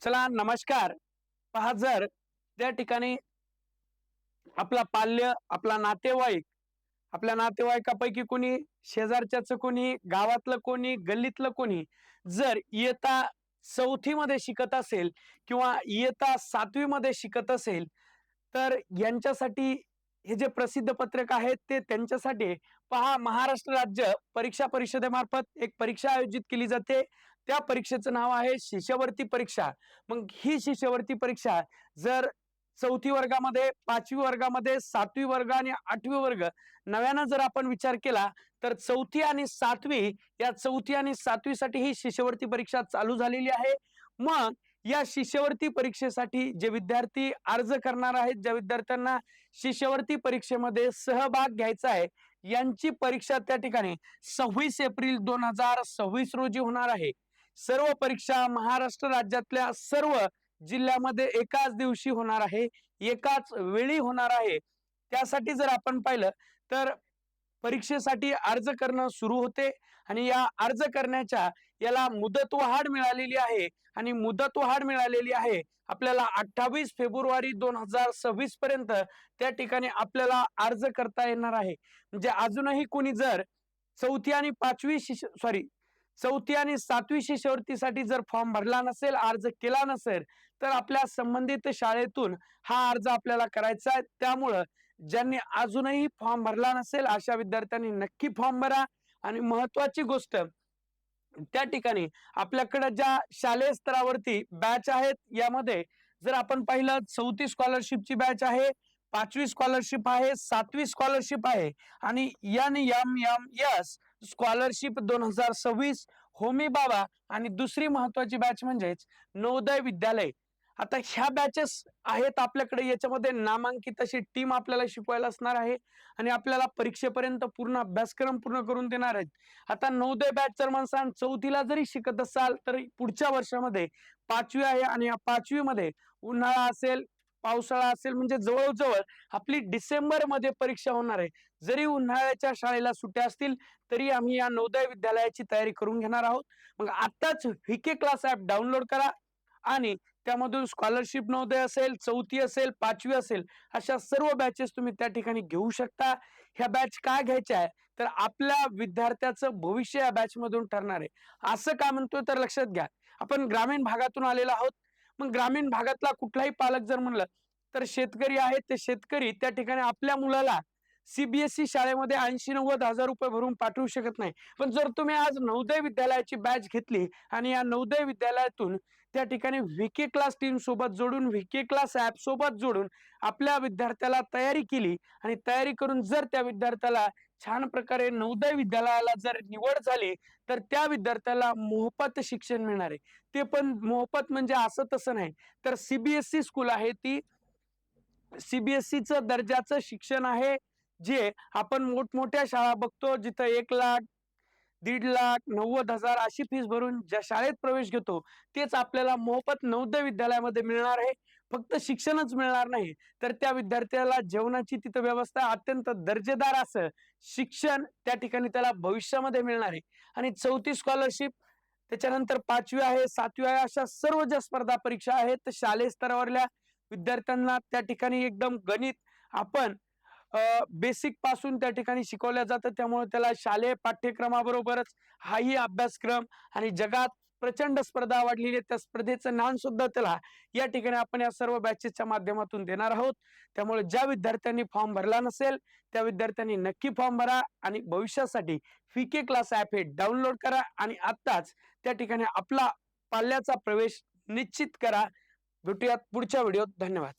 चला नमस्कार. पहा, जर त्या ठिकाणी आपला पाल्य, आपला नातेवाईक, आपल्या नातेवाईकापैकी कोणी, शेजारच्याच कोणी, गावातलं कोणी, गल्लीतलं कोणी जर इयत्ता 4थी मध्ये शिकत असेल किंवा इयत्ता 7वी मध्ये शिकत असेल, तर यांच्यासाठी हे जे प्रसिद्ध पत्रक आहेत ते त्यांच्यासाठी पहा, महाराष्ट्र राज्य परीक्षा परिषदेमार्फत एक परीक्षा आयोजित केली जाते. त्या परीक्षेचं नाव आहे शिष्यवृत्ती परीक्षा. मग ही शिष्यवृत्ती परीक्षा जर 4थी वर्गामध्ये, 5वी वर्गामध्ये, 7वी वर्ग आणि 8वी वर्ग नव्यानं जर आपण विचार केला, तर 4थी आणि 7वी या 4थी आणि 7वी साठी ही शिष्यवृत्ती परीक्षा चालू झालेली आहे. मग या शिष्यवृत्ती परीक्षेसाठी जे विद्यार्थी अर्ज करणार आहेत, ज्या विद्यार्थ्यांना शिष्यवृत्ती परीक्षेमध्ये सहभाग घ्यायचा आहे, यांची परीक्षा त्या ठिकाणी 26 एप्रिल 2026 रोजी होणार आहे. सर्व परीक्षा महाराष्ट्र राज्यातल्या सर्व जिल्ह्यामध्ये एकाच दिवशी होणार आहे, एकाच वेळी होणार आहे. त्यासाठी जर आपण पाहिलं तर परीक्षेसाठी अर्ज करणं सुरू होते आणि या अर्ज करण्याच्या याला मुदतवाढ मिळालेली आहे आणि मुदतवाढ मिळालेली आहे आपल्याला 28 फेब्रुवारी 2026 पर्यंत त्या ठिकाणी आपल्याला अर्ज करता येणार आहे. म्हणजे अजूनही कोणी जर 4थी आणि 7वी शिष्यवृत्तीसाठी जर फॉर्म भरला नसेल, अर्ज केला नसेल, तर आपल्या संबंधित शाळेतून हा अर्ज आपल्याला करायचा आहे. त्यामुळं ज्यांनी अजूनही फॉर्म भरला नसेल अशा विद्यार्थ्यांनी नक्की फॉर्म भरा. आणि महत्वाची गोष्ट, त्या ठिकाणी आपल्याकडे ज्या शालेय स्तरावरती बॅच आहेत, यामध्ये जर आपण पाहिलं 34 स्कॉलरशिपची बॅच आहे, 5वी स्कॉलरशिप आहे, 7वी स्कॉलरशिप आहे आणि NMMS स्कॉलरशिप 2026, होमी बाबा आणि दुसरी महत्वाची बॅच म्हणजेच नवोदय विद्यालय. आता ह्या बॅचेस आहेत आपल्याकडे. याच्यामध्ये नामांकित अशी टीम आपल्याला शिकवायला असणार आहे आणि आपल्याला परीक्षेपर्यंत पूर्ण अभ्यासक्रम पूर्ण करून देणार आहेत. आता नवोदय बॅच जर माणसां 4थीला जरी शिकत असाल तर पुढच्या वर्षामध्ये 5वी आहे आणि या 5वी मध्ये उन्हाळा असेल, पावसाळा असेल, म्हणजे जवळजवळ आपली डिसेंबर मध्ये परीक्षा होणार आहे. जरी उन्हाळ्याच्या शाळेला सुट्ट्या असतील तरी आम्ही या नवोदय विद्यालयाची तयारी करून घेणार आहोत. मग आताच VK क्लास ऍप डाउनलोड करा आणि त्यामधून स्कॉलरशिप नवोदय असेल, 4थी असेल, 5वी असेल, अशा सर्व बॅचेस तुम्ही त्या ठिकाणी घेऊ शकता. ह्या बॅच काय घ्यायच्या आहे तर आपल्या विद्यार्थ्याचं भविष्य या बॅच मधून ठरणार आहे. असं का म्हणतोय तर लक्षात घ्या, आपण ग्रामीण भागातून आलेलो आहोत. मग ग्रामीण भागातला कुठलाही पालक जर म्हणलं तर शेतकरी आहेत, ते शेतकरी त्या ठिकाणी आपल्या मुलाला CBSE शाळेमध्ये 80-90 हजार रुपये भरून पाठवू शकत नाही. पण जर तुम्ही आज नवोदय विद्यालयाची बॅच घेतली आणि या नवोदय विद्यालयातून त्या ठिकाणी VK क्लास टीम सोबत जोडून, VK क्लास ऍप सोबत जोडून आपल्या विद्यार्थ्याला तयारी केली आणि तयारी करून जर त्या विद्यार्थ्याला छान प्रकारे नवोदय विद्यालयाला जर निवड झाली तर त्या विद्यार्थ्याला मोफत शिक्षण मिळणार आहे. ते पण मोफत म्हणजे असं तसं नाही, तर CBSE स्कूल आहे, ती CBSEचं दर्जाचं शिक्षण आहे. जे आपण मोठमोठ्या शाळा बघतो जिथं 1 लाख, 1.5 लाख, 90,000 अशी फीस भरून ज्या शाळेत प्रवेश घेतो, तेच आपल्याला मोफत नवोदय विद्यालयामध्ये मिळणार आहे. फक्त शिक्षणच मिळणार नाही तर त्या विद्यार्थ्याला जेवणाची तिथं व्यवस्था, अत्यंत दर्जेदार असं शिक्षण त्या ठिकाणी त्याला भविष्यामध्ये मिळणार आहे. आणि 4थी स्कॉलरशिप, त्याच्यानंतर 5वी आहे, 7वी आहे, अशा सर्व ज्या स्पर्धा परीक्षा आहेत शालेय स्तरावरल्या विद्यार्थ्यांना त्या ठिकाणी एकदम गणित आपण बेसिक पासून त्या ठिकाणी शिकवल्या जातं. त्यामुळे त्याला शालेय पाठ्यक्रमाबरोबरच हाही अभ्यासक्रम आणि जगात प्रचंड स्पर्धा वाढलेली आहे, त्या स्पर्धेचं ज्ञान सुद्धा त्याला या ठिकाणी आपण या सर्व बॅचेसच्या माध्यमातून देणार आहोत. त्यामुळे ज्या विद्यार्थ्यांनी फॉर्म भरला नसेल त्या विद्यार्थ्यांनी नक्की फॉर्म भरा आणि भविष्यासाठी VK क्लास ऍप हे डाउनलोड करा आणि आत्ताच त्या ठिकाणी आपला पाल्याचा प्रवेश निश्चित करा. भेटूयात पुढच्या व्हिडिओत. धन्यवाद.